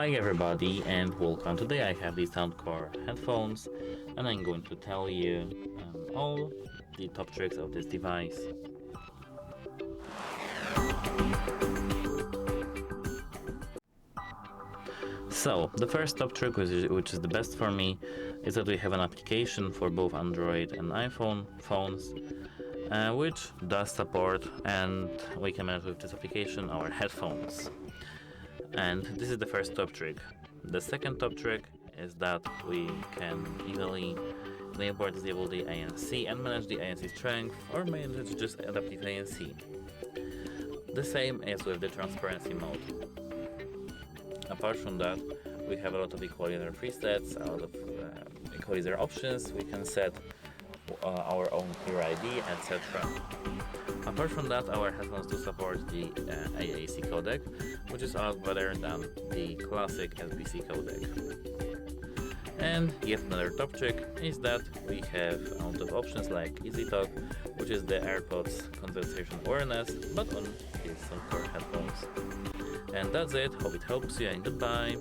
Hi everybody and welcome. Today I have these SOUNDCORE headphones and I'm going to tell you all the top tricks of this device. So the first top trick, which is the best for me, is that we have an application for both Android and iPhone phones which does support, and we can manage with this application our headphones. And this is the first top trick. The second top trick is that we can easily enable or disable the ANC and manage the ANC strength, or manage just adaptive ANC. The same is with the transparency mode. Apart from that, we have a lot of equalizer presets, a lot of equalizer options. We can set our own clear ID, etc. Apart from that, our headphones do support the AAC codec, which is a lot better than the classic SBC codec. And yet another top trick is that we have a lot of options like Easy Talk, which is the AirPods conversation awareness, but on these SOUNDCORE headphones. And that's it. Hope it helps you, and goodbye.